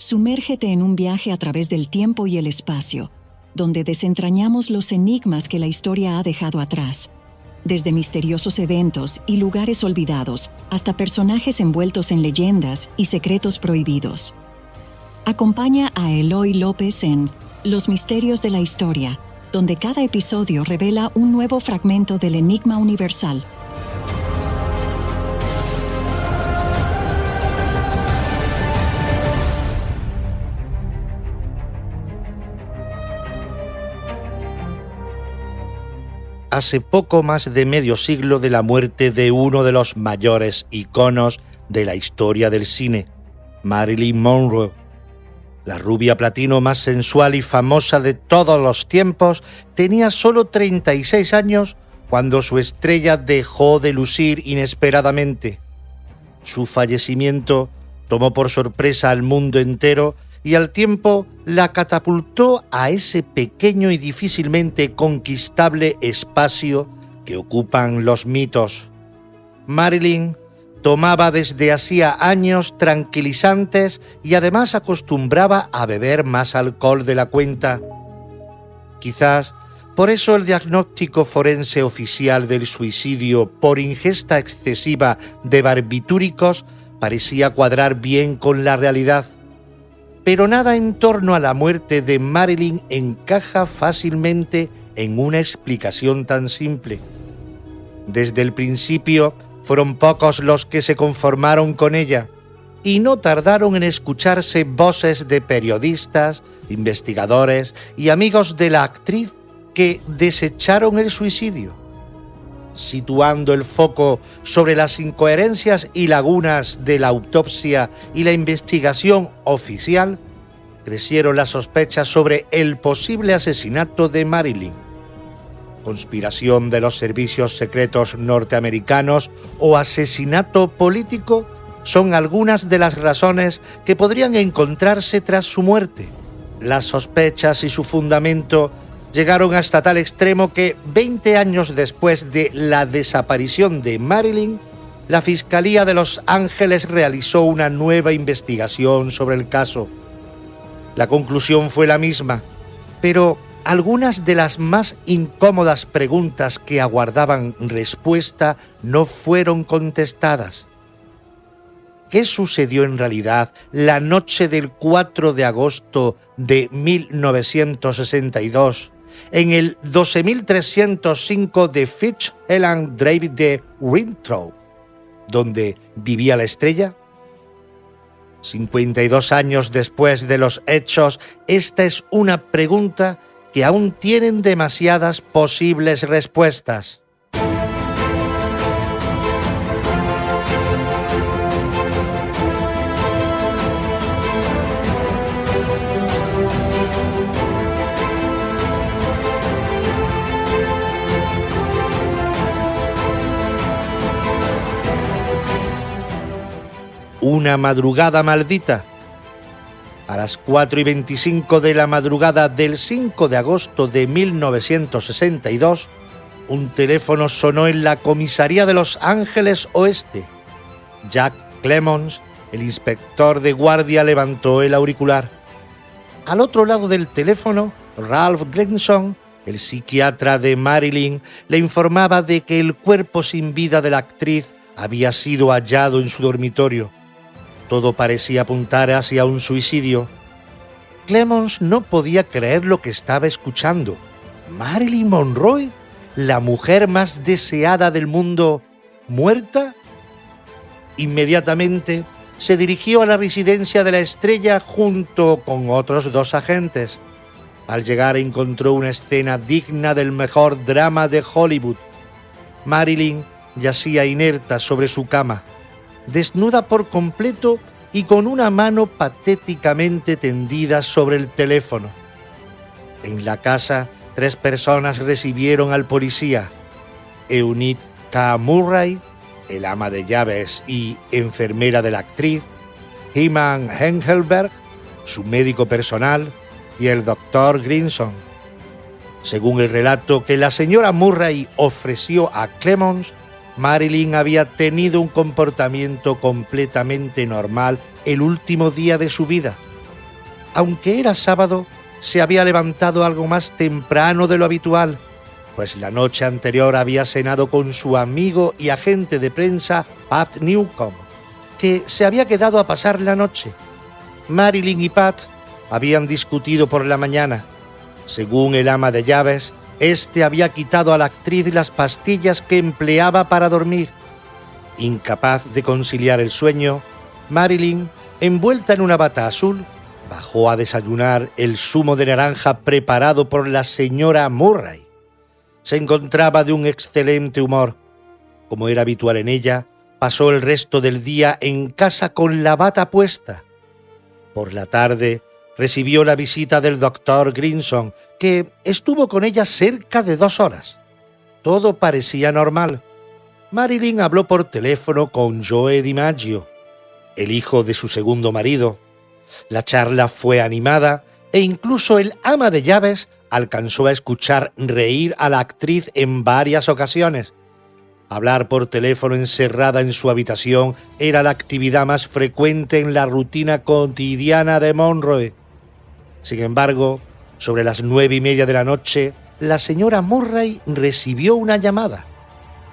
Sumérgete en un viaje a través del tiempo y el espacio, donde desentrañamos los enigmas que la historia ha dejado atrás. Desde misteriosos eventos y lugares olvidados hasta personajes envueltos en leyendas y secretos prohibidos. Acompaña a Eloy López en Los Misterios de la Historia, donde cada episodio revela un nuevo fragmento del enigma universal. Hace poco más de medio siglo de la muerte de uno de los mayores iconos de la historia del cine, Marilyn Monroe. La rubia platino más sensual y famosa de todos los tiempos tenía solo 36 años cuando su estrella dejó de lucir inesperadamente. Su fallecimiento tomó por sorpresa al mundo entero y al tiempo la catapultó a ese pequeño y difícilmente conquistable espacio que ocupan los mitos. Marilyn tomaba desde hacía años tranquilizantes y además acostumbraba a beber más alcohol de la cuenta. Quizás por eso el diagnóstico forense oficial del suicidio por ingesta excesiva de barbitúricos parecía cuadrar bien con la realidad. Pero nada en torno a la muerte de Marilyn encaja fácilmente en una explicación tan simple. Desde el principio fueron pocos los que se conformaron con ella, y no tardaron en escucharse voces de periodistas, investigadores y amigos de la actriz que desecharon el suicidio. Situando el foco sobre las incoherencias y lagunas de la autopsia y la investigación oficial, crecieron las sospechas sobre el posible asesinato de Marilyn. Conspiración de los servicios secretos norteamericanos o asesinato político son algunas de las razones que podrían encontrarse tras su muerte. Las sospechas y su fundamento llegaron hasta tal extremo que 20 años después de la desaparición de Marilyn, la Fiscalía de Los Ángeles realizó una nueva investigación sobre el caso. La conclusión fue la misma, pero algunas de las más incómodas preguntas que aguardaban respuesta no fueron contestadas. ¿Qué sucedió en realidad la noche del 4 de agosto de 1962 en el 12305 de Fitzgerald Drive de Winthrop, donde vivía la estrella? 52 años después de los hechos, esta es una pregunta que aún tienen demasiadas posibles respuestas. Una madrugada maldita. A las 4:25 de la madrugada del 5 de agosto de 1962, un teléfono sonó en la comisaría de Los Ángeles Oeste. Jack Clemons, el inspector de guardia, levantó el auricular. Al otro lado del teléfono, Ralph Gleason, el psiquiatra de Marilyn, le informaba de que el cuerpo sin vida de la actriz había sido hallado en su dormitorio. Todo parecía apuntar hacia un suicidio. Clemons no podía creer lo que estaba escuchando. ¿Marilyn Monroe, la mujer más deseada del mundo, muerta? Inmediatamente se dirigió a la residencia de la estrella junto con otros 2 agentes. Al llegar encontró una escena digna del mejor drama de Hollywood. Marilyn yacía inerta sobre su cama, desnuda por completo y con una mano patéticamente tendida sobre el teléfono. En la casa, 3 personas recibieron al policía: Eunice K. Murray, el ama de llaves y enfermera de la actriz; Hyman Engelberg, su médico personal; y el Dr. Grinson. Según el relato que la señora Murray ofreció a Clemons, Marilyn había tenido un comportamiento completamente normal el último día de su vida. aunque era sábado, se había levantado algo más temprano de lo habitual, pues la noche anterior había cenado con su amigo y agente de prensa Pat Newcomb, que se había quedado a pasar la noche. Marilyn y Pat habían discutido por la mañana. Según el ama de llaves, este había quitado a la actriz las pastillas que empleaba para dormir. Incapaz de conciliar el sueño, Marilyn, envuelta en una bata azul, bajó a desayunar el zumo de naranja preparado por la señora Murray. Se encontraba de un excelente humor. Como era habitual en ella, pasó el resto del día en casa con la bata puesta. Por la tarde, recibió la visita del doctor Grinson, que estuvo con ella cerca de 2 horas. Todo parecía normal. Marilyn habló por teléfono con Joe DiMaggio, el hijo de su segundo marido. La charla fue animada e incluso el ama de llaves alcanzó a escuchar reír a la actriz en varias ocasiones. Hablar por teléfono encerrada en su habitación era la actividad más frecuente en la rutina cotidiana de Monroe. Sin embargo, sobre las 9:30 de la noche, la señora Murray recibió una llamada.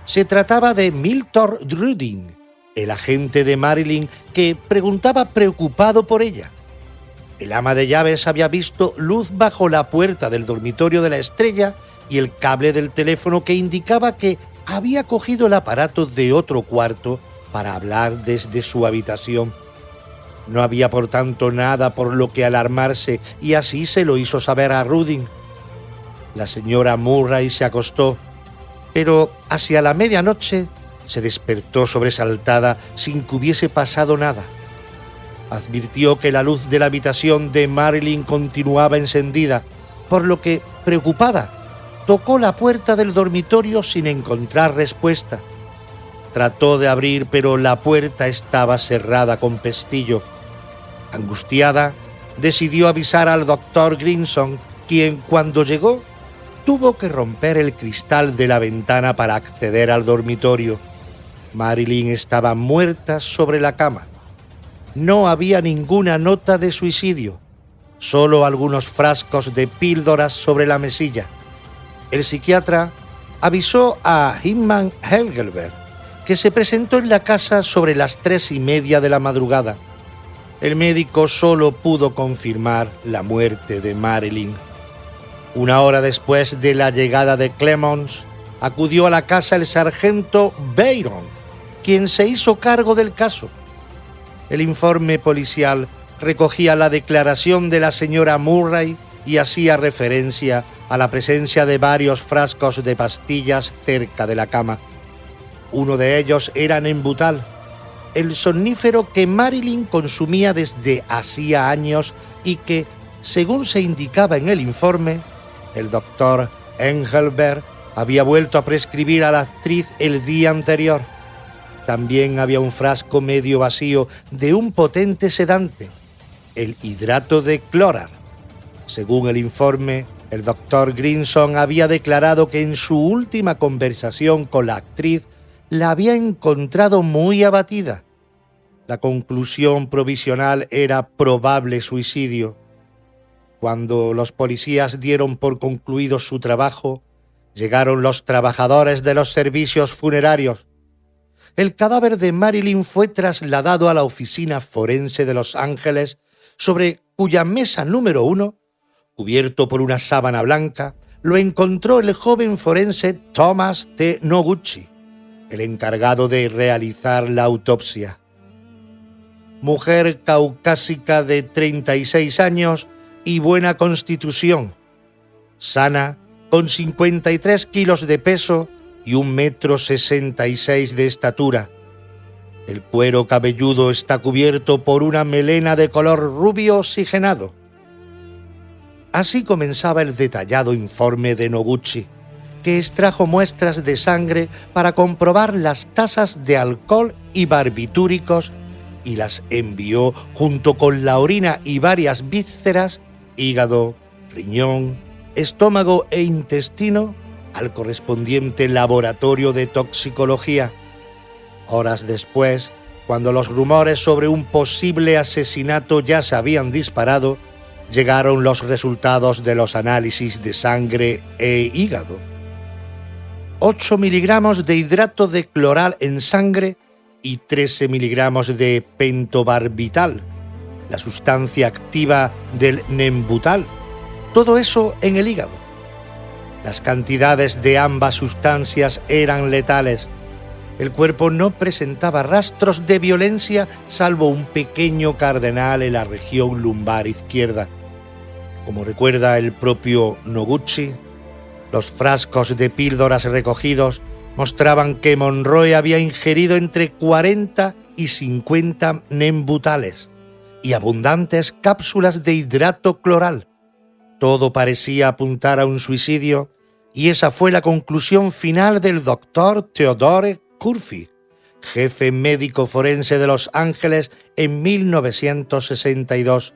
Se trataba de Milton Drudin, el agente de Marilyn, que preguntaba preocupado por ella. El ama de llaves había visto luz bajo la puerta del dormitorio de la estrella y el cable del teléfono que indicaba que había cogido el aparato de otro cuarto para hablar desde su habitación. No había por tanto nada por lo que alarmarse y así se lo hizo saber a Rudin. La señora Murray se acostó, pero hacia la medianoche se despertó sobresaltada sin que hubiese pasado nada. Advirtió que la luz de la habitación de Marilyn continuaba encendida, por lo que, preocupada, tocó la puerta del dormitorio sin encontrar respuesta. Trató de abrir, pero la puerta estaba cerrada con pestillo. Angustiada, decidió avisar al doctor Grinson, quien, cuando llegó, tuvo que romper el cristal de la ventana para acceder al dormitorio. Marilyn estaba muerta sobre la cama. No había ninguna nota de suicidio, solo algunos frascos de píldoras sobre la mesilla. El psiquiatra avisó a Hinman Helgelberg, que se presentó en la casa sobre las 3:30 de la madrugada. El médico solo pudo confirmar la muerte de Marilyn. 1 hora después de la llegada de Clemons, acudió a la casa el sargento Byron, quien se hizo cargo del caso. El informe policial recogía la declaración de la señora Murray y hacía referencia a la presencia de varios frascos de pastillas cerca de la cama. Uno de ellos era Nembutal, el somnífero que Marilyn consumía desde hacía años y que, según se indicaba en el informe, el doctor Engelberg había vuelto a prescribir a la actriz el día anterior. También había un frasco medio vacío de un potente sedante, el hidrato de clorar. Según el informe, el doctor Grinson había declarado que en su última conversación con la actriz la había encontrado muy abatida. La conclusión provisional era probable suicidio. Cuando los policías dieron por concluido su trabajo, llegaron los trabajadores de los servicios funerarios. El cadáver de Marilyn fue trasladado a la oficina forense de Los Ángeles, sobre cuya mesa número 1, cubierto por una sábana blanca, lo encontró el joven forense Thomas T. Noguchi, el encargado de realizar la autopsia. Mujer caucásica de 36 años y buena constitución, sana, con 53 kilos de peso y 1,66 m de estatura. El cuero cabelludo está cubierto por una melena de color rubio oxigenado. Así comenzaba el detallado informe de Noguchi, que extrajo muestras de sangre para comprobar las tasas de alcohol y barbitúricos y las envió junto con la orina y varias vísceras, hígado, riñón, estómago e intestino al correspondiente laboratorio de toxicología. Horas después, cuando los rumores sobre un posible asesinato ya se habían disparado, llegaron los resultados de los análisis de sangre e hígado. 8 miligramos de hidrato de cloral en sangre y 13 miligramos de pentobarbital, la sustancia activa del nembutal. Todo eso en el hígado. Las cantidades de ambas sustancias eran letales. El cuerpo no presentaba rastros de violencia salvo un pequeño cardenal en la región lumbar izquierda. Como recuerda el propio Noguchi, los frascos de píldoras recogidos mostraban que Monroe había ingerido entre 40 y 50 nembutales y abundantes cápsulas de hidrato cloral. Todo parecía apuntar a un suicidio y esa fue la conclusión final del doctor Theodore Curfey, jefe médico forense de Los Ángeles en 1962.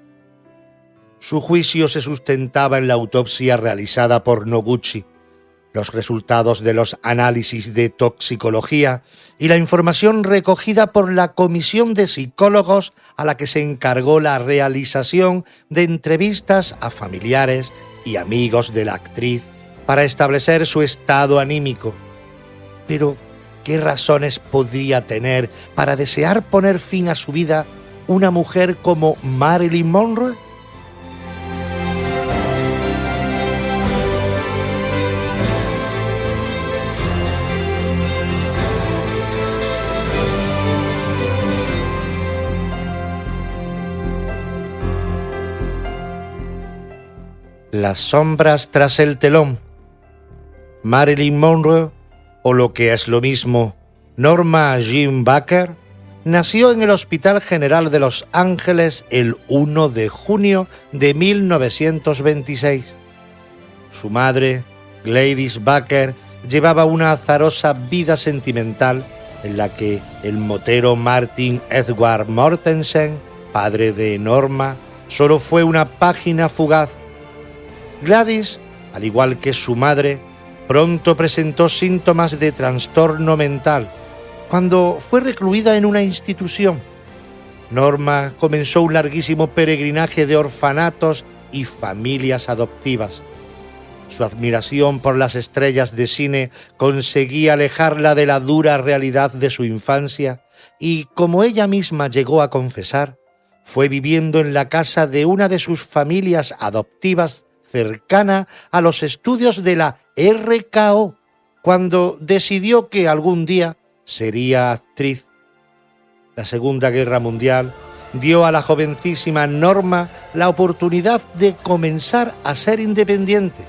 Su juicio se sustentaba en la autopsia realizada por Noguchi, los resultados de los análisis de toxicología y la información recogida por la comisión de psicólogos a la que se encargó la realización de entrevistas a familiares y amigos de la actriz para establecer su estado anímico. Pero, ¿qué razones podría tener para desear poner fin a su vida una mujer como Marilyn Monroe? Las sombras tras el telón. Marilyn Monroe, o lo que es lo mismo, Norma Jean Baker, nació en el Hospital General de Los Ángeles el 1 de junio de 1926. Su madre, Gladys Baker, llevaba una azarosa vida sentimental en la que el motero Martin Edward Mortensen, padre de Norma, solo fue una página fugaz. Gladys, al igual que su madre, pronto presentó síntomas de trastorno mental cuando fue recluida en una institución. Norma comenzó un larguísimo peregrinaje de orfanatos y familias adoptivas. Su admiración por las estrellas de cine conseguía alejarla de la dura realidad de su infancia y, como ella misma llegó a confesar, fue viviendo en la casa de una de sus familias adoptivas cercana a los estudios de la RKO, cuando decidió que algún día sería actriz. La Segunda Guerra Mundial dio a la jovencísima Norma la oportunidad de comenzar a ser independiente,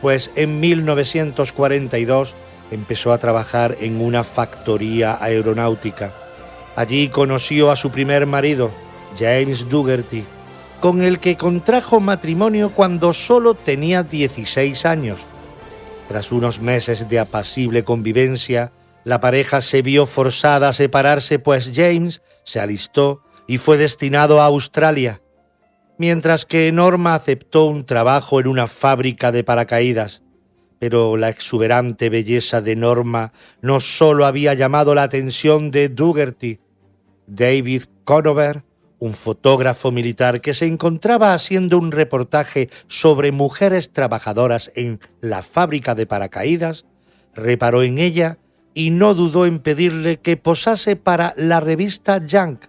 pues en 1942 empezó a trabajar en una factoría aeronáutica. Allí conoció a su primer marido, James Dougherty, con el que contrajo matrimonio cuando solo tenía 16 años. Tras unos meses de apacible convivencia, la pareja se vio forzada a separarse, pues James se alistó y fue destinado a Australia, mientras que Norma aceptó un trabajo en una fábrica de paracaídas. Pero la exuberante belleza de Norma no solo había llamado la atención de Dougherty. David Conover, un fotógrafo militar que se encontraba haciendo un reportaje sobre mujeres trabajadoras en la fábrica de paracaídas, reparó en ella y no dudó en pedirle que posase para la revista Junk.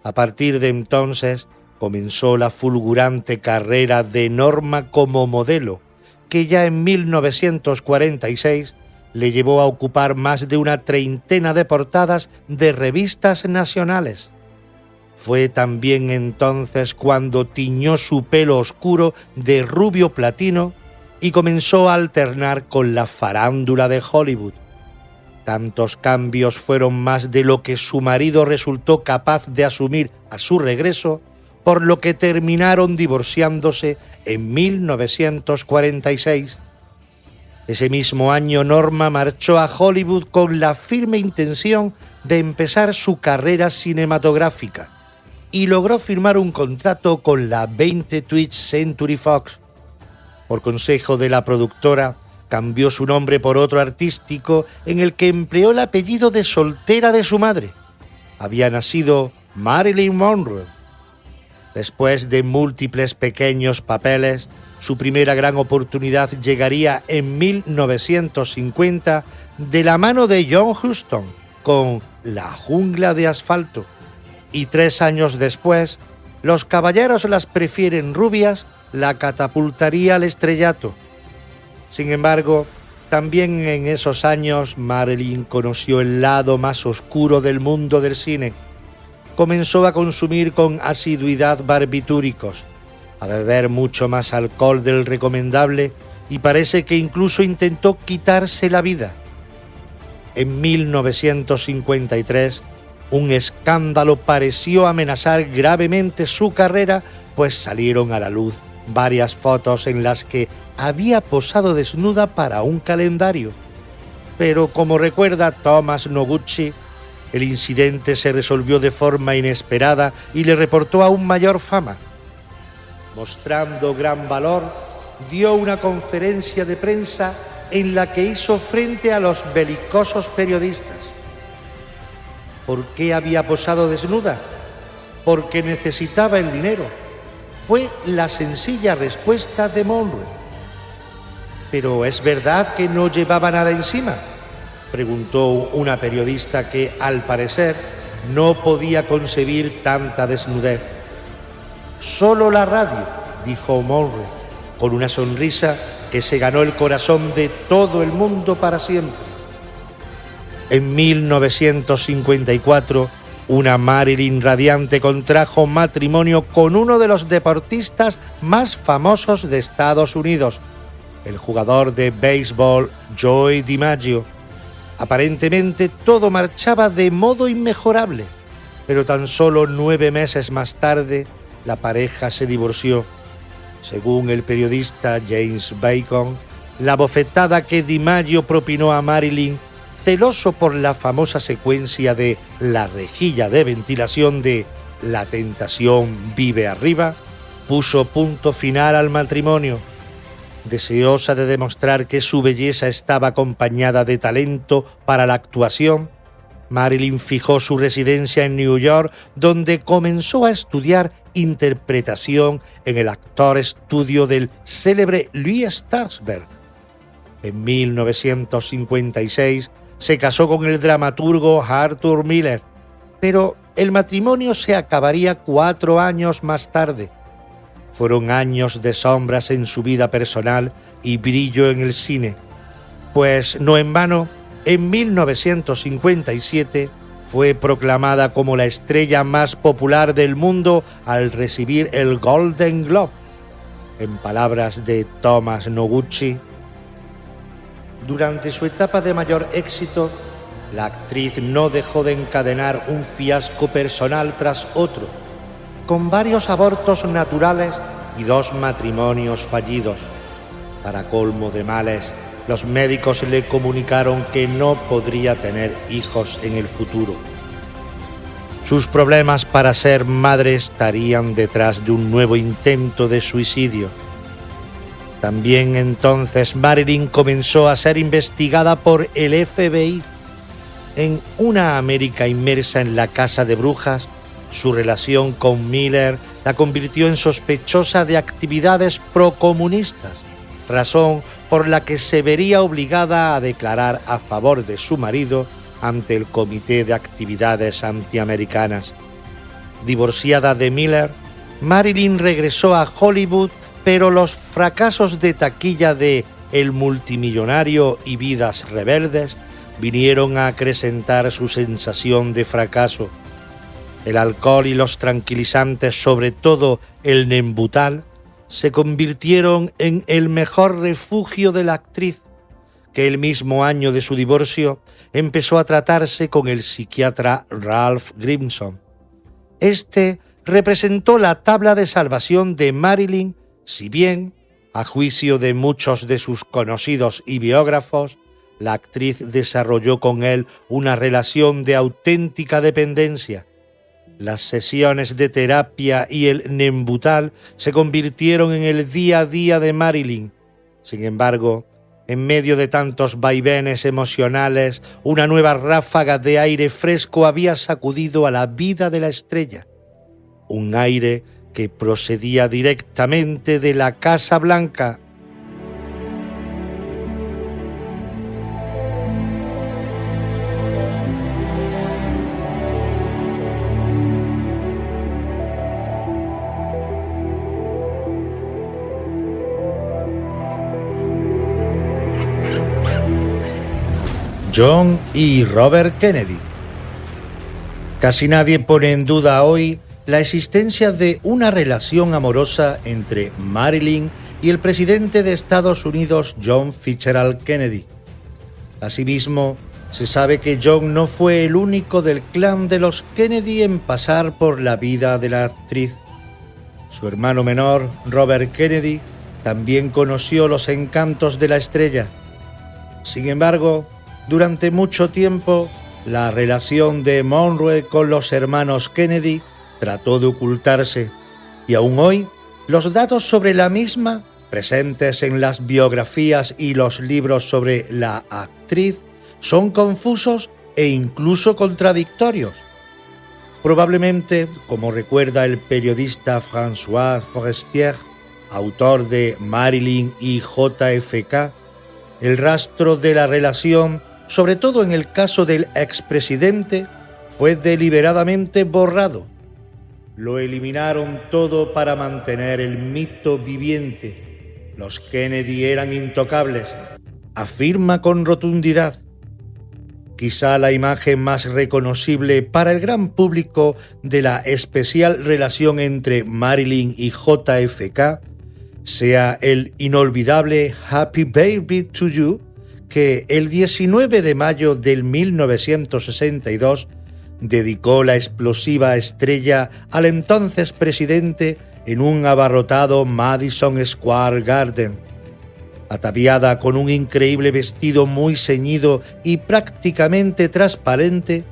A partir de entonces comenzó la fulgurante carrera de Norma como modelo, que ya en 1946 le llevó a ocupar más de una treintena de portadas de revistas nacionales. Fue también entonces cuando tiñó su pelo oscuro de rubio platino y comenzó a alternar con la farándula de Hollywood. Tantos cambios fueron más de lo que su marido resultó capaz de asumir a su regreso, por lo que terminaron divorciándose en 1946. Ese mismo año Norma marchó a Hollywood con la firme intención de empezar su carrera cinematográfica y logró firmar un contrato con la 20th Century Fox. Por consejo de la productora, cambió su nombre por otro artístico en el que empleó el apellido de soltera de su madre. Había nacido Marilyn Monroe. Después de múltiples pequeños papeles, su primera gran oportunidad llegaría en 1950 de la mano de John Huston con La jungla de asfalto. Y 3 años después, Los caballeros las prefieren rubias la catapultaría al estrellato. Sin embargo, también en esos años Marilyn conoció el lado más oscuro del mundo del cine. Comenzó a consumir con asiduidad barbitúricos, a beber mucho más alcohol del recomendable y parece que incluso intentó quitarse la vida. En 1953, un escándalo pareció amenazar gravemente su carrera, pues salieron a la luz varias fotos en las que había posado desnuda para un calendario. Pero como recuerda Thomas Noguchi, el incidente se resolvió de forma inesperada y le reportó aún mayor fama. Mostrando gran valor, dio una conferencia de prensa en la que hizo frente a los belicosos periodistas. ¿Por qué había posado desnuda? Porque necesitaba el dinero. Fue la sencilla respuesta de Monroe. ¿Pero es verdad que no llevaba nada encima?, preguntó una periodista que, al parecer, no podía concebir tanta desnudez. Solo la radio, dijo Monroe, con una sonrisa que se ganó el corazón de todo el mundo para siempre. En 1954, una Marilyn radiante contrajo matrimonio con uno de los deportistas más famosos de Estados Unidos, el jugador de béisbol Joe DiMaggio. Aparentemente todo marchaba de modo inmejorable, pero tan solo 9 meses más tarde la pareja se divorció. Según el periodista James Bacon, la bofetada que DiMaggio propinó a Marilyn, celoso por la famosa secuencia de la rejilla de ventilación de La tentación vive arriba, puso punto final al matrimonio. Deseosa de demostrar que su belleza estaba acompañada de talento para la actuación, Marilyn fijó su residencia en New York, donde comenzó a estudiar interpretación en el Actor Studio del célebre Louis Strasberg. En 1956 se casó con el dramaturgo Arthur Miller, pero el matrimonio se acabaría 4 años más tarde. Fueron años de sombras en su vida personal y brillo en el cine, pues no en vano, en 1957 fue proclamada como la estrella más popular del mundo al recibir el Golden Globe. En palabras de Thomas Noguchi, durante su etapa de mayor éxito, la actriz no dejó de encadenar un fiasco personal tras otro, con varios abortos naturales y 2 matrimonios fallidos. Para colmo de males, los médicos le comunicaron que no podría tener hijos en el futuro. Sus problemas para ser madre estarían detrás de un nuevo intento de suicidio. También entonces Marilyn comenzó a ser investigada por el FBI. En una América inmersa en la casa de brujas, su relación con Miller la convirtió en sospechosa de actividades procomunistas, razón por la que se vería obligada a declarar a favor de su marido ante el Comité de Actividades Antiamericanas. Divorciada de Miller, Marilyn regresó a Hollywood, pero los fracasos de taquilla de El multimillonario y Vidas rebeldes vinieron a acrecentar su sensación de fracaso. El alcohol y los tranquilizantes, sobre todo el Nembutal, se convirtieron en el mejor refugio de la actriz, que el mismo año de su divorcio empezó a tratarse con el psiquiatra Ralph Grimson. Este representó la tabla de salvación de Marilyn, si bien, a juicio de muchos de sus conocidos y biógrafos, la actriz desarrolló con él una relación de auténtica dependencia. Las sesiones de terapia y el Nembutal se convirtieron en el día a día de Marilyn. Sin embargo, en medio de tantos vaivenes emocionales, una nueva ráfaga de aire fresco había sacudido a la vida de la estrella. Un aire que procedía directamente de la Casa Blanca. John y Robert Kennedy. Casi nadie pone en duda hoy la existencia de una relación amorosa entre Marilyn y el presidente de Estados Unidos, John Fitzgerald Kennedy. Asimismo, se sabe que John no fue el único del clan de los Kennedy en pasar por la vida de la actriz. Su hermano menor, Robert Kennedy, también conoció los encantos de la estrella. Sin embargo, durante mucho tiempo, la relación de Monroe con los hermanos Kennedy trató de ocultarse, y aún hoy, los datos sobre la misma, presentes en las biografías y los libros sobre la actriz, son confusos e incluso contradictorios. Probablemente, como recuerda el periodista François Forestier, autor de Marilyn y JFK, el rastro de la relación, sobre todo en el caso del expresidente, fue deliberadamente borrado. Lo eliminaron todo para mantener el mito viviente. Los Kennedy eran intocables, afirma con rotundidad. Quizá la imagen más reconocible para el gran público de la especial relación entre Marilyn y JFK sea el inolvidable Happy Birthday to You, que el 19 de mayo del 1962 dedicó la explosiva estrella al entonces presidente en un abarrotado Madison Square Garden. Ataviada con un increíble vestido muy ceñido y prácticamente transparente,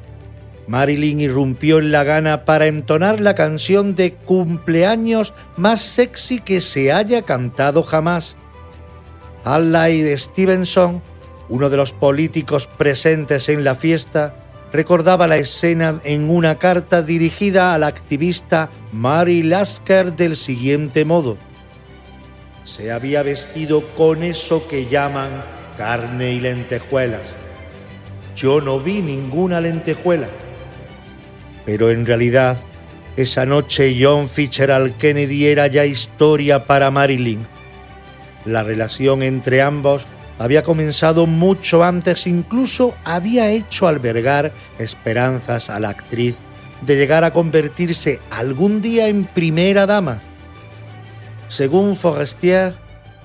Marilyn irrumpió en la gana para entonar la canción de cumpleaños más sexy que se haya cantado jamás. Adlai Stevenson, uno de los políticos presentes en la fiesta, recordaba la escena en una carta dirigida a la activista Mary Lasker del siguiente modo: se había vestido con eso que llaman carne y lentejuelas. Yo no vi ninguna lentejuela. Pero en realidad, esa noche John Fitzgerald Kennedy era ya historia para Marilyn. La relación entre ambos había comenzado mucho antes, incluso había hecho albergar esperanzas a la actriz de llegar a convertirse algún día en primera dama. Según Forestier,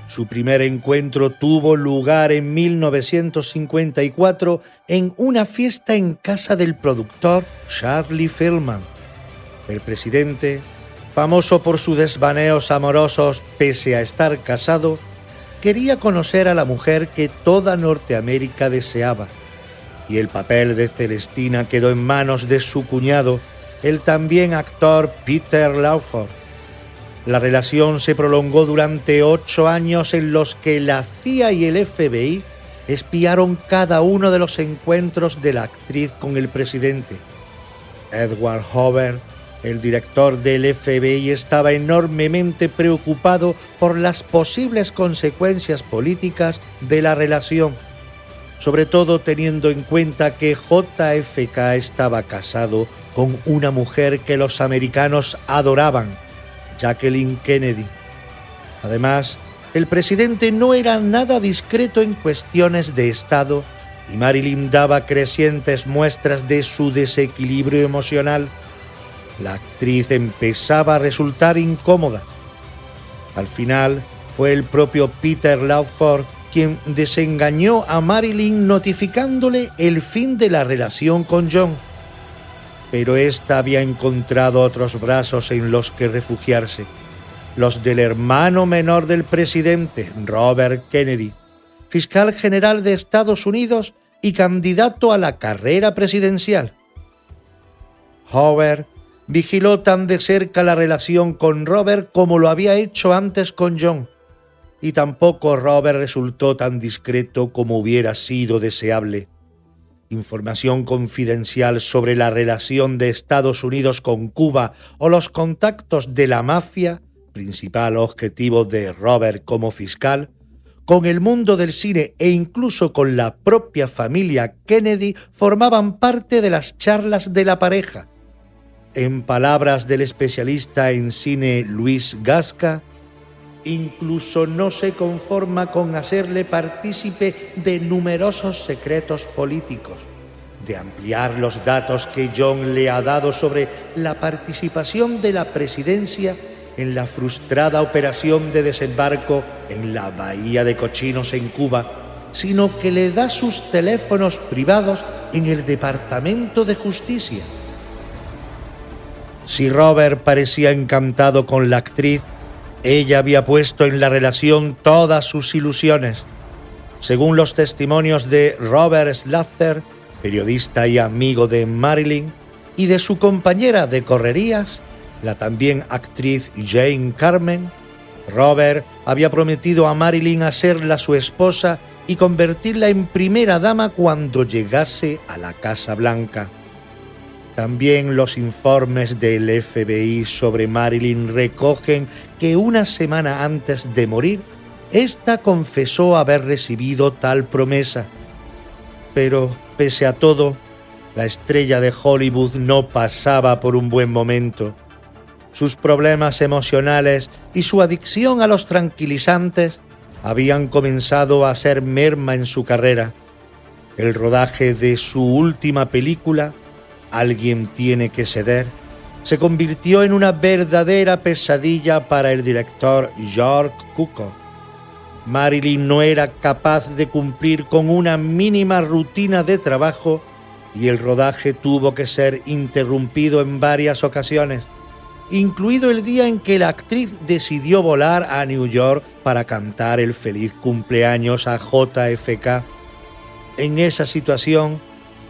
su primer encuentro tuvo lugar en 1954 en una fiesta en casa del productor Charlie Feldman. El presidente, famoso por sus desvaneos amorosos pese a estar casado, quería conocer a la mujer que toda Norteamérica deseaba, y el papel de Celestina quedó en manos de su cuñado, el también actor Peter Lawford. La relación se prolongó durante 8 años en los que la CIA y el FBI espiaron cada uno de los encuentros de la actriz con el presidente. Edward Hoover, el director del FBI, estaba enormemente preocupado por las posibles consecuencias políticas de la relación, sobre todo teniendo en cuenta que JFK estaba casado con una mujer que los americanos adoraban, Jacqueline Kennedy. Además, el presidente no era nada discreto en cuestiones de Estado y Marilyn daba crecientes muestras de su desequilibrio emocional. La actriz empezaba a resultar incómoda. Al final, fue el propio Peter Lawford quien desengañó a Marilyn notificándole el fin de la relación con John. Pero ésta había encontrado otros brazos en los que refugiarse, los del hermano menor del presidente, Robert Kennedy, fiscal general de Estados Unidos y candidato a la carrera presidencial. Hoover vigiló tan de cerca la relación con Robert como lo había hecho antes con John, y tampoco Robert resultó tan discreto como hubiera sido deseable. información confidencial sobre la relación de Estados Unidos con Cuba o los contactos de la mafia, principal objetivo de Robert como fiscal, con el mundo del cine e incluso con la propia familia Kennedy formaban parte de las charlas de la pareja. En palabras del especialista en cine Luis Gasca, incluso no se conforma con hacerle partícipe de numerosos secretos políticos, de ampliar los datos que John le ha dado sobre la participación de la presidencia en la frustrada operación de desembarco en la Bahía de Cochinos en Cuba, sino que le da sus teléfonos privados en el Departamento de Justicia. Si Robert parecía encantado con la actriz, ella había puesto en la relación todas sus ilusiones. Según los testimonios de Robert Slatzer, periodista y amigo de Marilyn, y de su compañera de correrías, la también actriz Jane Carmen, Robert había prometido a Marilyn hacerla su esposa y convertirla en primera dama cuando llegase a la Casa Blanca. También los informes del FBI sobre Marilyn recogen que una semana antes de morir, ésta confesó haber recibido tal promesa. Pero, pese a todo, la estrella de Hollywood no pasaba por un buen momento. Sus problemas emocionales y su adicción a los tranquilizantes habían comenzado a hacer merma en su carrera. El rodaje de su última película, Alguien tiene que ceder, se convirtió en una verdadera pesadilla para el director George Cukor. Marilyn no era capaz de cumplir con una mínima rutina de trabajo y el rodaje tuvo que ser interrumpido en varias ocasiones, incluido el día en que la actriz decidió volar a New York para cantar el feliz cumpleaños a JFK. En esa situación,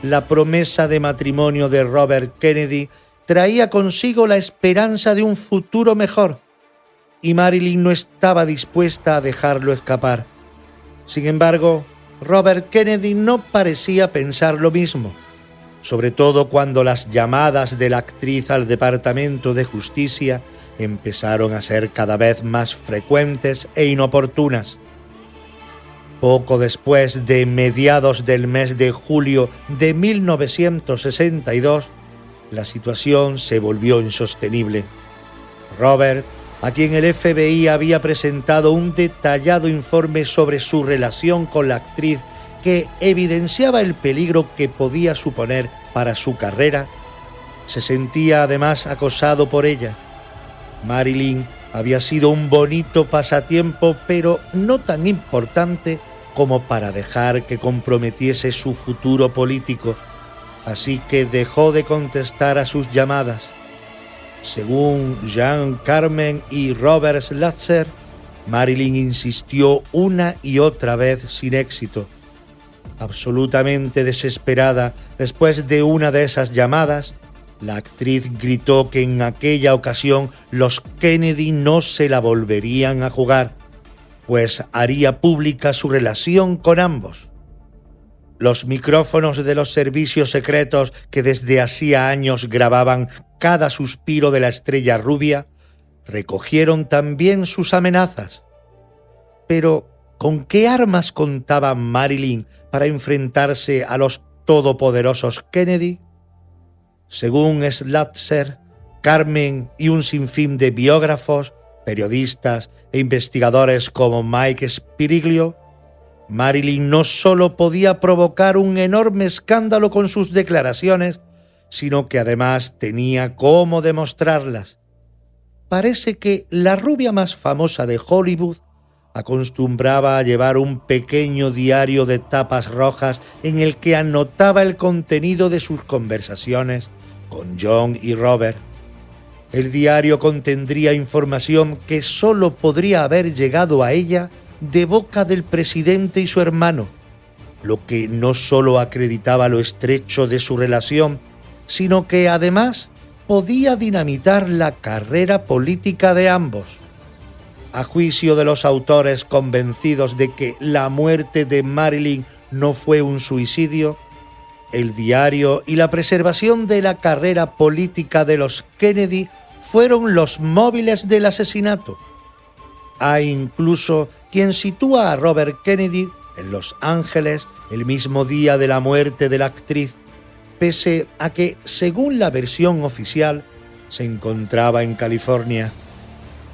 la promesa de matrimonio de Robert Kennedy traía consigo la esperanza de un futuro mejor, y Marilyn no estaba dispuesta a dejarlo escapar. Sin embargo, Robert Kennedy no parecía pensar lo mismo, sobre todo cuando las llamadas de la actriz al Departamento de Justicia empezaron a ser cada vez más frecuentes e inoportunas. Poco después de mediados del mes de julio de 1962, la situación se volvió insostenible. Robert, a quien el FBI había presentado un detallado informe sobre su relación con la actriz que evidenciaba el peligro que podía suponer para su carrera, se sentía además acosado por ella. Marilyn había sido un bonito pasatiempo, pero no tan importante como para dejar que comprometiese su futuro político, así que dejó de contestar a sus llamadas. Según Jean Carmen y Robert Slatzer, Marilyn insistió una y otra vez sin éxito. Absolutamente desesperada, después de una de esas llamadas, la actriz gritó que en aquella ocasión los Kennedy no se la volverían a jugar, pues haría pública su relación con ambos. Los micrófonos de los servicios secretos que desde hacía años grababan cada suspiro de la estrella rubia recogieron también sus amenazas. Pero, ¿con qué armas contaba Marilyn para enfrentarse a los todopoderosos Kennedy? Según Slatzer, Carmen y un sinfín de biógrafos, periodistas e investigadores como Mike Spiriglio, Marilyn no solo podía provocar un enorme escándalo con sus declaraciones, sino que además tenía cómo demostrarlas. Parece que la rubia más famosa de Hollywood acostumbraba a llevar un pequeño diario de tapas rojas en el que anotaba el contenido de sus conversaciones con John y Robert. El diario contendría información que solo podría haber llegado a ella de boca del presidente y su hermano, lo que no solo acreditaba lo estrecho de su relación, sino que además podía dinamitar la carrera política de ambos. A juicio de los autores convencidos de que la muerte de Marilyn no fue un suicidio, el diario y la preservación de la carrera política de los Kennedy fueron los móviles del asesinato. Hay incluso quien sitúa a Robert Kennedy en Los Ángeles el mismo día de la muerte de la actriz, pese a que, según la versión oficial, se encontraba en California.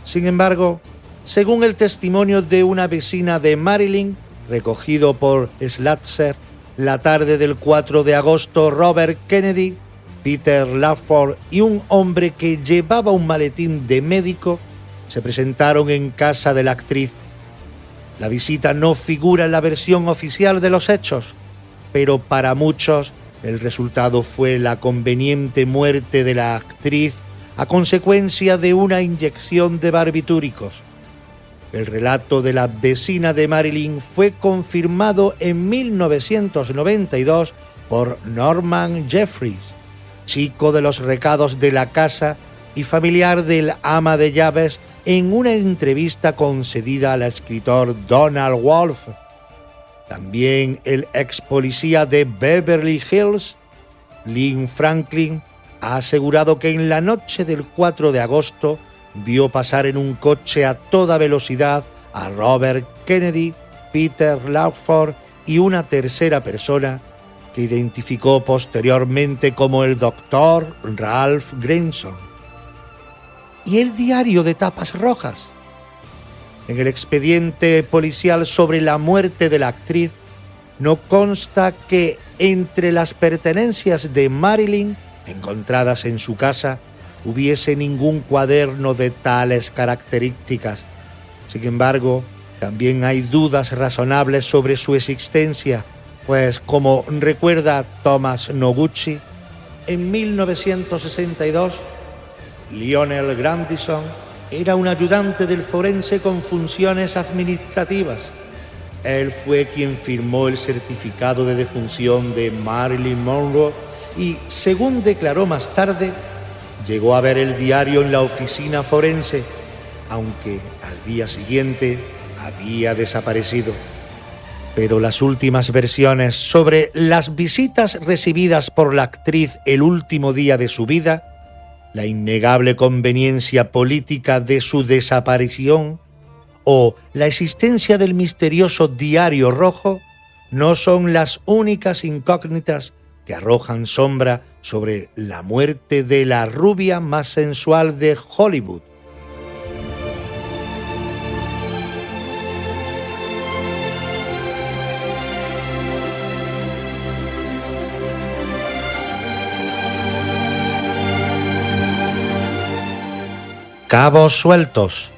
Sin embargo, según el testimonio de una vecina de Marilyn, recogido por Schlatzer, la tarde del 4 de agosto, Robert Kennedy, Peter Lawford y un hombre que llevaba un maletín de médico se presentaron en casa de la actriz. La visita no figura en la versión oficial de los hechos, pero para muchos el resultado fue la conveniente muerte de la actriz a consecuencia de una inyección de barbitúricos. El relato de la vecina de Marilyn fue confirmado en 1992 por Norman Jeffries, chico de los recados de la casa y familiar del ama de llaves, en una entrevista concedida al escritor Donald Wolfe. También el ex policía de Beverly Hills, Lynn Franklin, ha asegurado que en la noche del 4 de agosto vio pasar en un coche a toda velocidad a Robert Kennedy, Peter Lawford y una tercera persona que identificó posteriormente como el doctor Ralph Grayson. ¿Y el diario de tapas rojas? En el expediente policial sobre la muerte de la actriz no consta que entre las pertenencias de Marilyn encontradas en su casa hubiese ningún cuaderno de tales características. Sin embargo, también hay dudas razonables sobre su existencia, pues como recuerda Thomas Noguchi, en 1962 Lionel Grandison era un ayudante del forense con funciones administrativas. Él fue quien firmó el certificado de defunción de Marilyn Monroe y, según declaró más tarde, llegó a ver el diario en la oficina forense, aunque al día siguiente había desaparecido. Pero las últimas versiones sobre las visitas recibidas por la actriz el último día de su vida, la innegable conveniencia política de su desaparición o la existencia del misterioso diario rojo no son las únicas incógnitas que arrojan sombra sobre la muerte de la rubia más sensual de Hollywood. Cabos sueltos.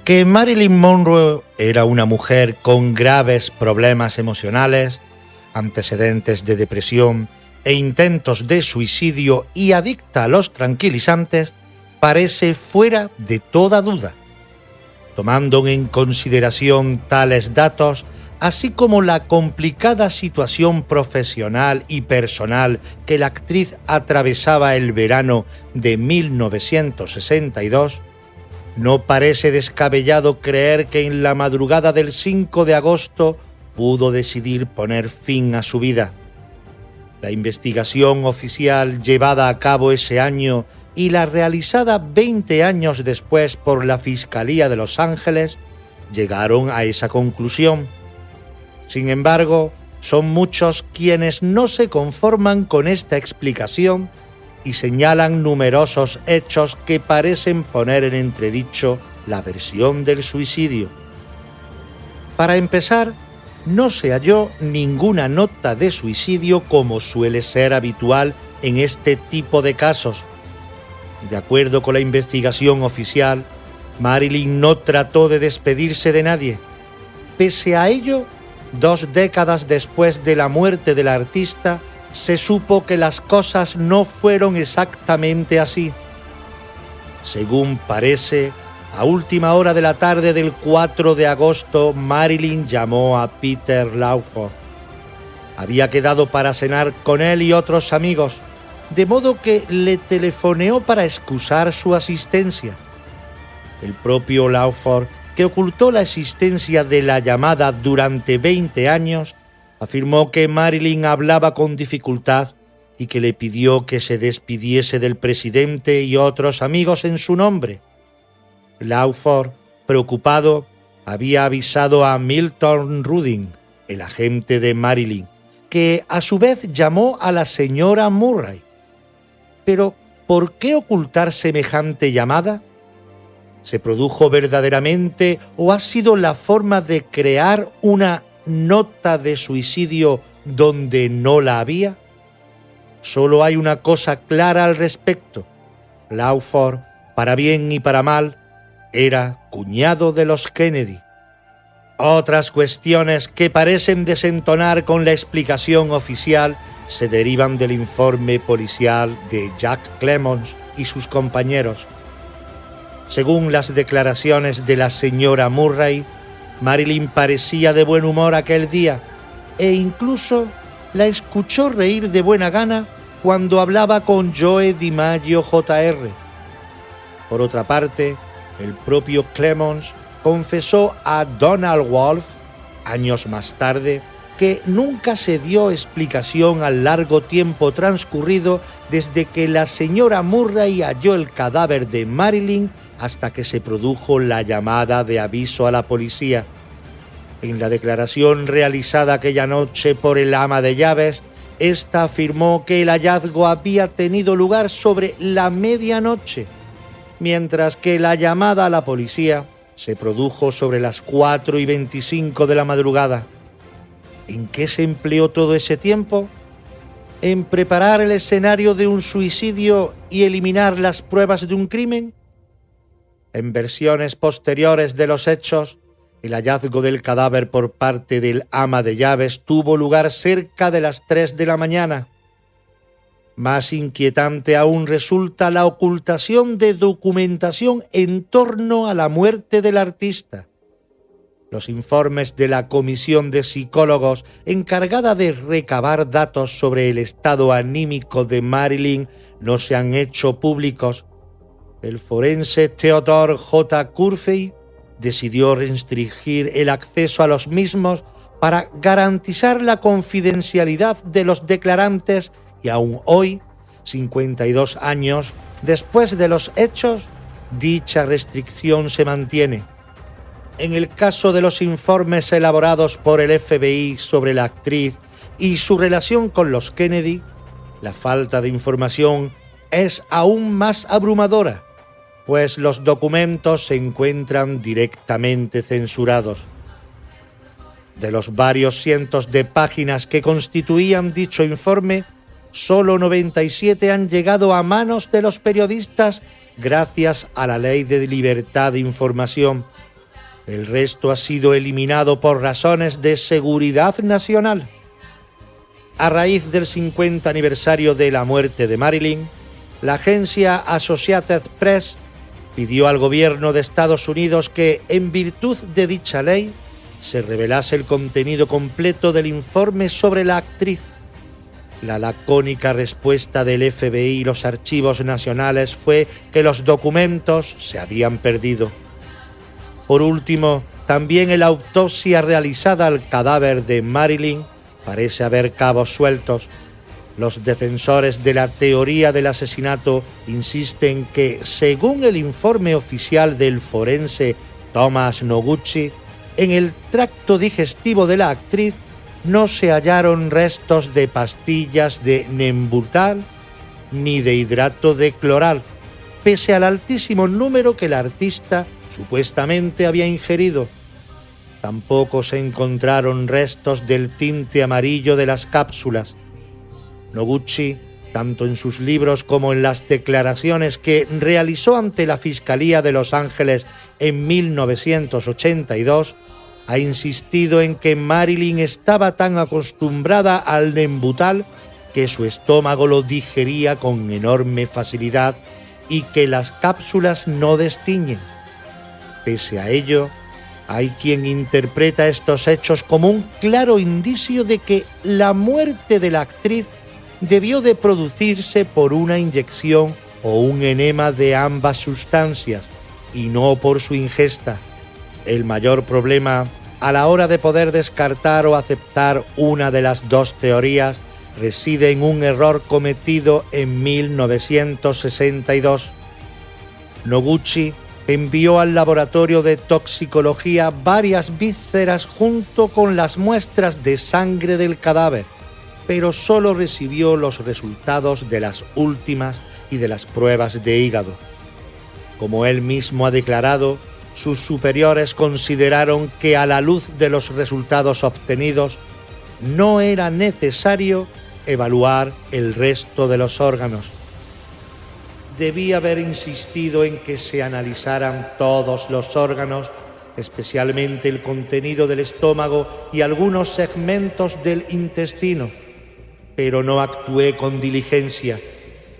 Que Marilyn Monroe era una mujer con graves problemas emocionales, antecedentes de depresión e intentos de suicidio y adicta a los tranquilizantes parece fuera de toda duda. Tomando en consideración tales datos, así como la complicada situación profesional y personal que la actriz atravesaba el verano de 1962, no parece descabellado creer que en la madrugada del 5 de agosto pudo decidir poner fin a su vida. La investigación oficial llevada a cabo ese año y la realizada 20 años después por la Fiscalía de Los Ángeles llegaron a esa conclusión. Sin embargo, son muchos quienes no se conforman con esta explicación y señalan numerosos hechos que parecen poner en entredicho la versión del suicidio. Para empezar, no se halló ninguna nota de suicidio como suele ser habitual en este tipo de casos. De acuerdo con la investigación oficial, Marilyn no trató de despedirse de nadie. Pese a ello, 2 décadas después de la muerte del artista, se supo que las cosas no fueron exactamente así. Según parece, a última hora de la tarde del 4 de agosto, Marilyn llamó a Peter Lawford. Había quedado para cenar con él y otros amigos, de modo que le telefoneó para excusar su asistencia. El propio Lawford, que ocultó la existencia de la llamada durante 20 años, Afirmó que Marilyn hablaba con dificultad y que le pidió que se despidiese del presidente y otros amigos en su nombre. Lawford, preocupado, había avisado a Milton Rudin, el agente de Marilyn, que a su vez llamó a la señora Murray. Pero, ¿por qué ocultar semejante llamada? ¿Se produjo verdaderamente o ha sido la forma de crear una nota de suicidio donde no la había? Solo hay una cosa clara al respecto. Lawford, para bien y para mal, era cuñado de los Kennedy. Otras cuestiones que parecen desentonar con la explicación oficial se derivan del informe policial de Jack Clemons y sus compañeros. Según las declaraciones de la señora Murray, Marilyn parecía de buen humor aquel día e incluso la escuchó reír de buena gana cuando hablaba con Joe DiMaggio Jr. Por otra parte, el propio Clemons confesó a Donald Wolfe, años más tarde, que nunca se dio explicación al largo tiempo transcurrido desde que la señora Murray halló el cadáver de Marilyn hasta que se produjo la llamada de aviso a la policía. En la declaración realizada aquella noche por el ama de llaves, ésta afirmó que el hallazgo había tenido lugar sobre la medianoche, mientras que la llamada a la policía se produjo sobre las 4:25 de la madrugada. ¿En qué se empleó todo ese tiempo? ¿En preparar el escenario de un suicidio y eliminar las pruebas de un crimen? En versiones posteriores de los hechos, el hallazgo del cadáver por parte del ama de llaves tuvo lugar cerca de las 3 de la mañana. Más inquietante aún resulta la ocultación de documentación en torno a la muerte del artista. Los informes de la comisión de psicólogos encargada de recabar datos sobre el estado anímico de Marilyn no se han hecho públicos. El forense Theodore J. Curfey decidió restringir el acceso a los mismos para garantizar la confidencialidad de los declarantes y aún hoy, 52 años después de los hechos, dicha restricción se mantiene. En el caso de los informes elaborados por el FBI sobre la actriz y su relación con los Kennedy, la falta de información es aún más abrumadora, pues los documentos se encuentran directamente censurados. De los varios cientos de páginas que constituían dicho informe, solo 97 han llegado a manos de los periodistas gracias a la Ley de Libertad de Información. El resto ha sido eliminado por razones de seguridad nacional. A raíz del 50 aniversario de la muerte de Marilyn, la agencia Associated Press pidió al gobierno de Estados Unidos que, en virtud de dicha ley, se revelase el contenido completo del informe sobre la actriz. La lacónica respuesta del FBI y los archivos nacionales fue que los documentos se habían perdido. Por último, también en la autopsia realizada al cadáver de Marilyn parece haber cabos sueltos. Los defensores de la teoría del asesinato insisten que, según el informe oficial del forense Thomas Noguchi, en el tracto digestivo de la actriz no se hallaron restos de pastillas de Nembutal ni de hidrato de cloral, pese al altísimo número que el artista supuestamente había ingerido. Tampoco se encontraron restos del tinte amarillo de las cápsulas. Noguchi, tanto en sus libros como en las declaraciones que realizó ante la Fiscalía de Los Ángeles en 1982, ha insistido en que Marilyn estaba tan acostumbrada al Nembutal que su estómago lo digería con enorme facilidad y que las cápsulas no destiñen. Pese a ello, hay quien interpreta estos hechos como un claro indicio de que la muerte de la actriz debió de producirse por una inyección o un enema de ambas sustancias y no por su ingesta. El mayor problema a la hora de poder descartar o aceptar una de las dos teorías reside en un error cometido en 1962. Noguchi envió al laboratorio de toxicología varias vísceras junto con las muestras de sangre del cadáver, pero solo recibió los resultados de las últimas y de las pruebas de hígado. Como él mismo ha declarado, sus superiores consideraron que a la luz de los resultados obtenidos no era necesario evaluar el resto de los órganos. Debía haber insistido en que se analizaran todos los órganos, especialmente el contenido del estómago y algunos segmentos del intestino, pero no actué con diligencia.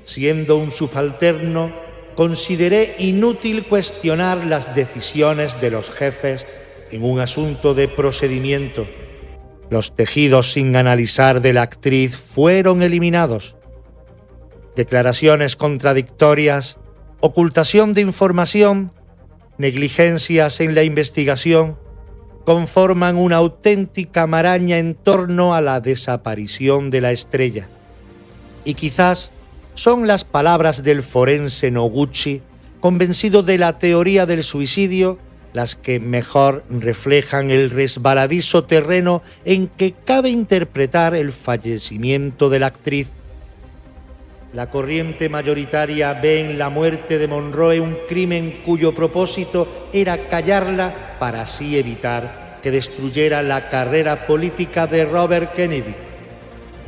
Siendo un subalterno, consideré inútil cuestionar las decisiones de los jefes en un asunto de procedimiento. Los tejidos sin analizar de la actriz fueron eliminados. Declaraciones contradictorias, ocultación de información, negligencias en la investigación conforman una auténtica maraña en torno a la desaparición de la estrella. Y quizás son las palabras del forense Noguchi, convencido de la teoría del suicidio, las que mejor reflejan el resbaladizo terreno en que cabe interpretar el fallecimiento de la actriz. La corriente mayoritaria ve en la muerte de Monroe un crimen cuyo propósito era callarla para así evitar que destruyera la carrera política de Robert Kennedy.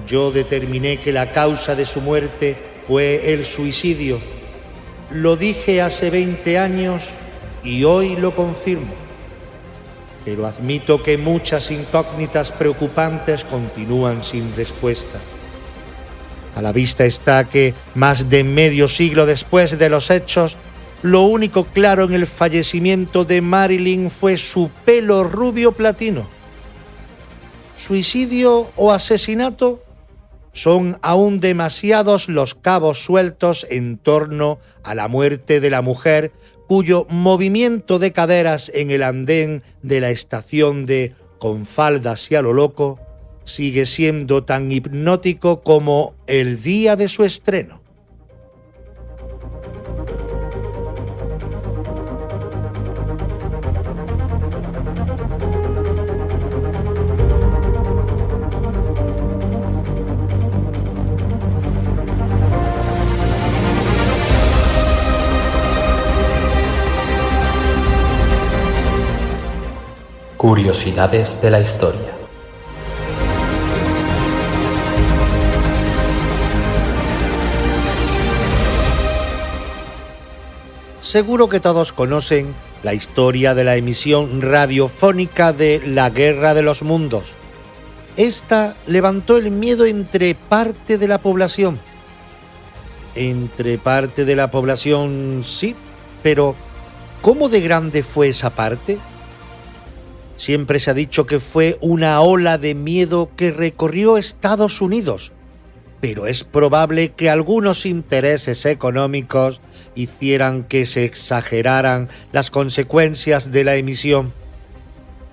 Yo determiné que la causa de su muerte fue el suicidio. Lo dije hace 20 años y hoy lo confirmo. Pero admito que muchas incógnitas preocupantes continúan sin respuesta. A la vista está que, más de medio siglo después de los hechos, lo único claro en el fallecimiento de Marilyn fue su pelo rubio platino. ¿Suicidio o asesinato? Son aún demasiados los cabos sueltos en torno a la muerte de la mujer, cuyo movimiento de caderas en el andén de la estación de Con faldas y a lo loco sigue siendo tan hipnótico como el día de su estreno. Curiosidades de la historia. Seguro que todos conocen la historia de la emisión radiofónica de La Guerra de los Mundos. Esta levantó el miedo entre parte de la población. Entre parte de la población, sí, pero ¿cómo de grande fue esa parte? Siempre se ha dicho que fue una ola de miedo que recorrió Estados Unidos, pero es probable que algunos intereses económicos hicieran que se exageraran las consecuencias de la emisión.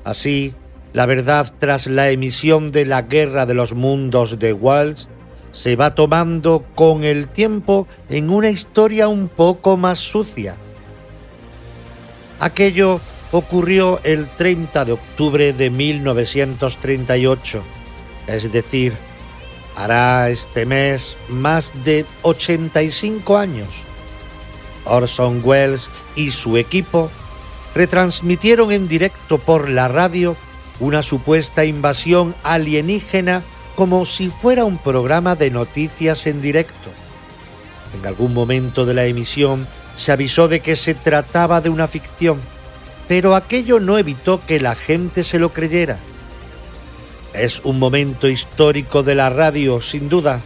Así, la verdad tras la emisión de La Guerra de los Mundos de Wells se va tomando con el tiempo en una historia un poco más sucia. Aquello ocurrió el 30 de octubre de 1938, es decir, hará este mes más de 85 años. Orson Welles y su equipo retransmitieron en directo por la radio una supuesta invasión alienígena como si fuera un programa de noticias en directo. En algún momento de la emisión se avisó de que se trataba de una ficción, pero aquello no evitó que la gente se lo creyera. Es un momento histórico de la radio, sin duda.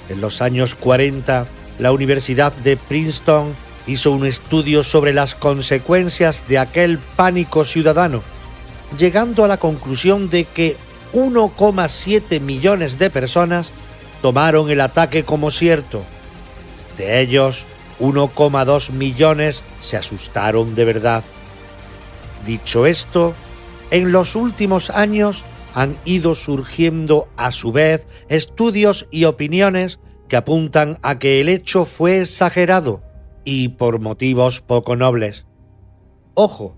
En los años 40, la Universidad de Princeton hizo un estudio sobre las consecuencias de aquel pánico ciudadano, llegando a la conclusión de que 1,7 millones de personas tomaron el ataque como cierto. De ellos, 1,2 millones se asustaron de verdad. Dicho esto, En los últimos años han ido surgiendo a su vez estudios y opiniones que apuntan a que el hecho fue exagerado y por motivos poco nobles. Ojo,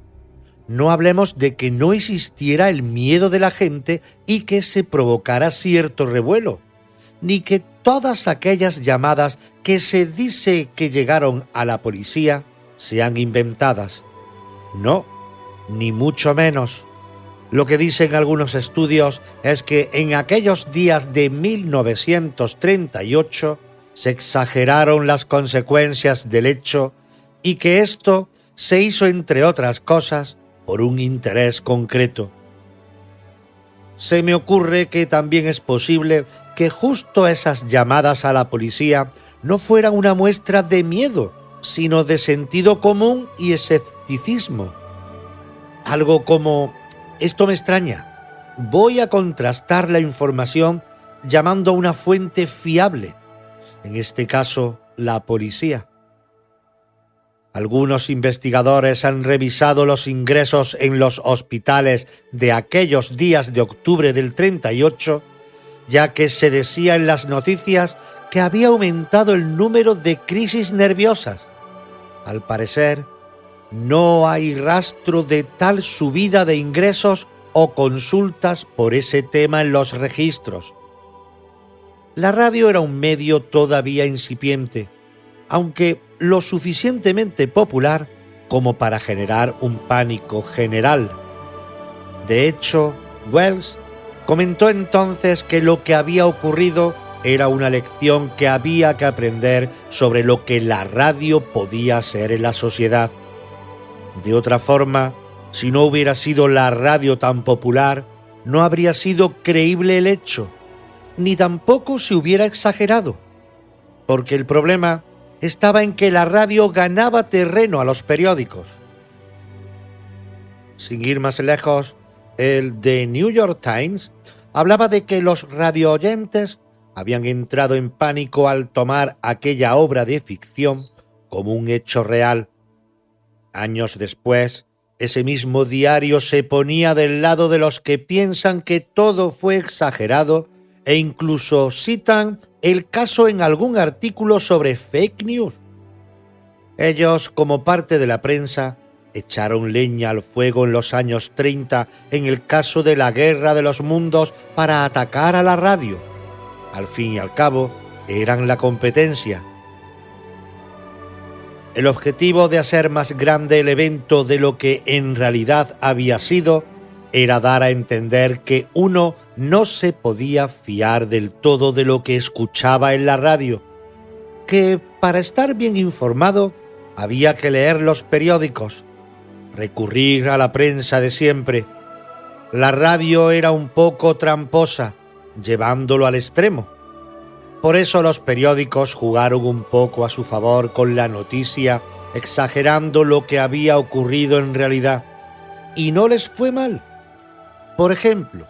no hablemos de que no existiera el miedo de la gente y que se provocara cierto revuelo, ni que todas aquellas llamadas que se dice que llegaron a la policía sean inventadas. No, ni mucho menos. Lo que dicen algunos estudios es que en aquellos días de 1938 se exageraron las consecuencias del hecho y que esto se hizo, entre otras cosas, por un interés concreto. Se me ocurre que también es posible que justo esas llamadas a la policía no fueran una muestra de miedo, sino de sentido común y escepticismo. Algo como: esto me extraña, voy a contrastar la información llamando a una fuente fiable, en este caso la policía. Algunos investigadores han revisado los ingresos en los hospitales de aquellos días de octubre del 38, ya que se decía en las noticias que había aumentado el número de crisis nerviosas. Al parecer, no hay rastro de tal subida de ingresos o consultas por ese tema en los registros. La radio era un medio todavía incipiente, aunque lo suficientemente popular como para generar un pánico general. De hecho, Wells comentó entonces que lo que había ocurrido era una lección que había que aprender sobre lo que la radio podía ser en la sociedad. De otra forma, si no hubiera sido la radio tan popular, no habría sido creíble el hecho, ni tampoco se hubiera exagerado, porque el problema estaba en que la radio ganaba terreno a los periódicos. Sin ir más lejos, el The New York Times hablaba de que los radiooyentes habían entrado en pánico al tomar aquella obra de ficción como un hecho real. Años después, ese mismo diario se ponía del lado de los que piensan que todo fue exagerado e incluso citan el caso en algún artículo sobre fake news. Ellos, como parte de la prensa, echaron leña al fuego en los años 30 en el caso de la Guerra de los Mundos para atacar a la radio. Al fin y al cabo, eran la competencia. El objetivo de hacer más grande el evento de lo que en realidad había sido era dar a entender que uno no se podía fiar del todo de lo que escuchaba en la radio, que para estar bien informado había que leer los periódicos, recurrir a la prensa de siempre. La radio era un poco tramposa, llevándolo al extremo. Por eso los periódicos jugaron un poco a su favor con la noticia, exagerando lo que había ocurrido en realidad. Y no les fue mal. Por ejemplo,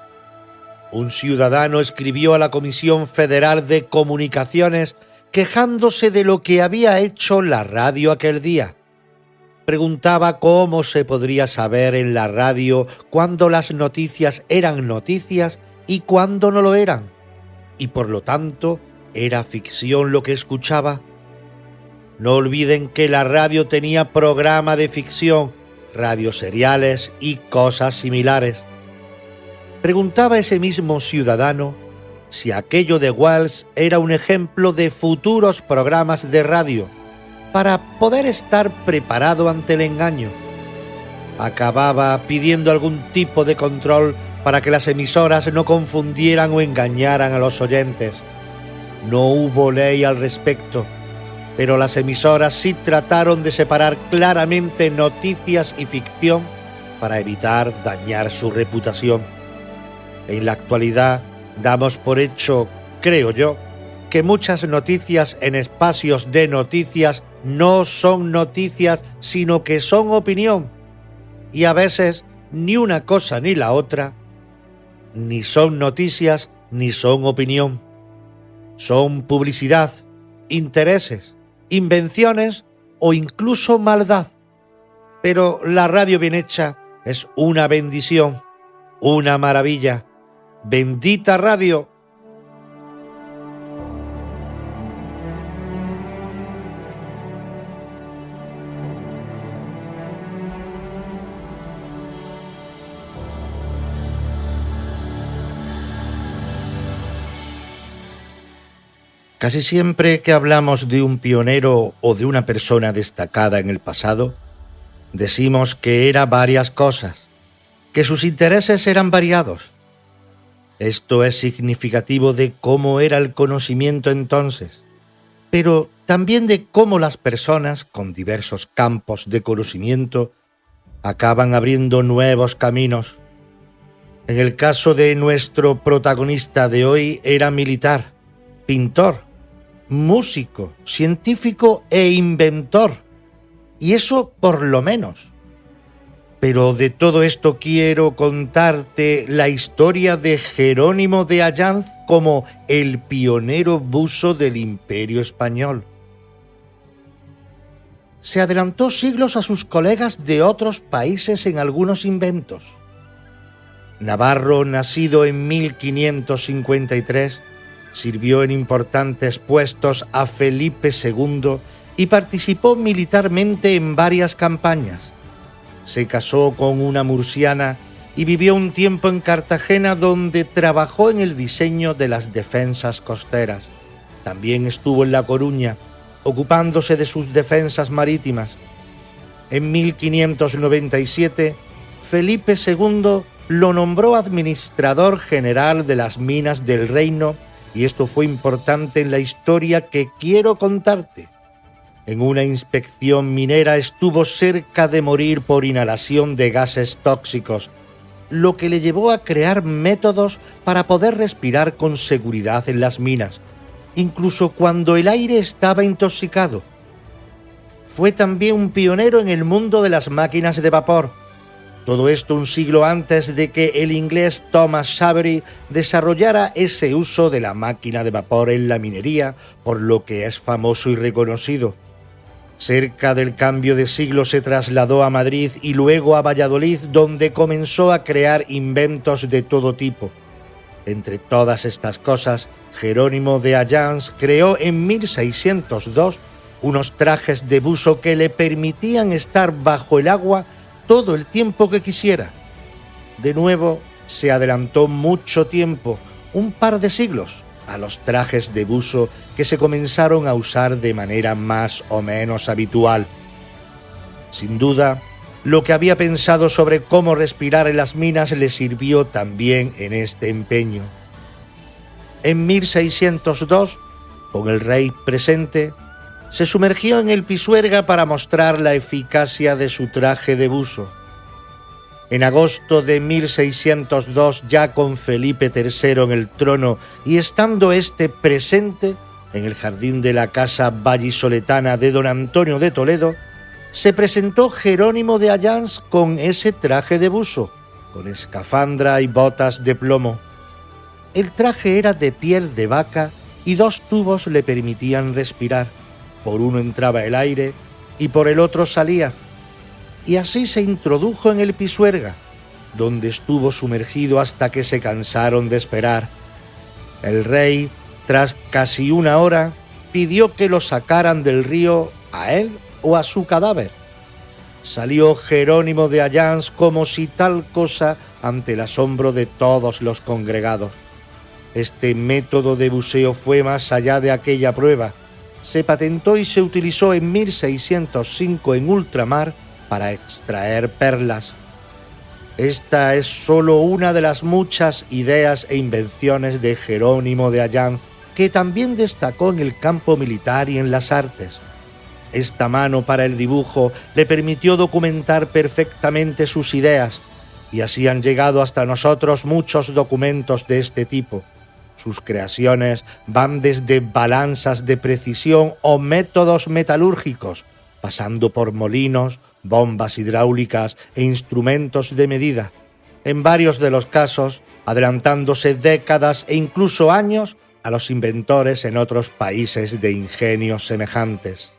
un ciudadano escribió a la Comisión Federal de Comunicaciones quejándose de lo que había hecho la radio aquel día. Preguntaba cómo se podría saber en la radio cuándo las noticias eran noticias y cuándo no lo eran, y por lo tanto era ficción lo que escuchaba. No olviden que la radio tenía programa de ficción, radioseriales y cosas similares. Preguntaba ese mismo ciudadano si aquello de Wells era un ejemplo de futuros programas de radio, para poder estar preparado ante el engaño. Acababa pidiendo algún tipo de control para que las emisoras no confundieran o engañaran a los oyentes. No hubo ley al respecto, pero las emisoras sí trataron de separar claramente noticias y ficción para evitar dañar su reputación. En la actualidad damos por hecho, creo yo, que muchas noticias en espacios de noticias no son noticias, sino que son opinión. Y a veces ni una cosa ni la otra, ni son noticias ni son opinión. Son publicidad, intereses, invenciones o incluso maldad. Pero la radio bien hecha es una bendición. Una maravilla. ¡Bendita radio! Casi siempre que hablamos de un pionero o de una persona destacada en el pasado, decimos que era varias cosas, que sus intereses eran variados. Esto es significativo de cómo era el conocimiento entonces, pero también de cómo las personas con diversos campos de conocimiento acaban abriendo nuevos caminos. En el caso de nuestro protagonista de hoy era militar, pintor, músico, científico e inventor. Y eso por lo menos. Pero de todo esto quiero contarte la historia de Jerónimo de Allanz como el pionero buzo del Imperio Español. Se adelantó siglos a sus colegas de otros países en algunos inventos. Navarro, nacido en 1553, sirvió en importantes puestos a Felipe II y participó militarmente en varias campañas. Se casó con una murciana y vivió un tiempo en Cartagena, donde trabajó en el diseño de las defensas costeras. También estuvo en La Coruña, ocupándose de sus defensas marítimas. En 1597, Felipe II lo nombró administrador general de las minas del reino, y esto fue importante en la historia que quiero contarte. En una inspección minera estuvo cerca de morir por inhalación de gases tóxicos, lo que le llevó a crear métodos para poder respirar con seguridad en las minas, incluso cuando el aire estaba intoxicado. Fue también un pionero en el mundo de las máquinas de vapor. Todo esto un siglo antes de que el inglés Thomas Savery desarrollara ese uso de la máquina de vapor en la minería, por lo que es famoso y reconocido. Cerca del cambio de siglo se trasladó a Madrid y luego a Valladolid, donde comenzó a crear inventos de todo tipo. Entre todas estas cosas, Jerónimo de Allanz creó en 1602 unos trajes de buzo que le permitían estar bajo el agua todo el tiempo que quisiera. De nuevo, se adelantó mucho tiempo, un par de siglos, a los trajes de buzo que se comenzaron a usar de manera más o menos habitual. Sin duda, lo que había pensado sobre cómo respirar en las minas le sirvió también en este empeño. En 1602, con el rey presente, se sumergió en el Pisuerga para mostrar la eficacia de su traje de buzo. En agosto de 1602, ya con Felipe III en el trono y estando este presente en el jardín de la casa vallisoletana de don Antonio de Toledo, se presentó Jerónimo de Allanz con ese traje de buzo, con escafandra y botas de plomo. El traje era de piel de vaca y 2 tubos le permitían respirar. Por uno entraba el aire y por el otro salía. Y así se introdujo en el Pisuerga, donde estuvo sumergido hasta que se cansaron de esperar. El rey, tras casi 1 hora, pidió que lo sacaran del río a él o a su cadáver. Salió Jerónimo de Allanz como si tal cosa ante el asombro de todos los congregados. Este método de buceo fue más allá de aquella prueba. Se patentó y se utilizó en 1605 en ultramar para extraer perlas. Esta es solo una de las muchas ideas e invenciones de Jerónimo de Allanz, que también destacó en el campo militar y en las artes. Esta mano para el dibujo le permitió documentar perfectamente sus ideas, y así han llegado hasta nosotros muchos documentos de este tipo. Sus creaciones van desde balanzas de precisión o métodos metalúrgicos, pasando por molinos, bombas hidráulicas e instrumentos de medida, en varios de los casos adelantándose décadas e incluso años a los inventores en otros países de ingenios semejantes.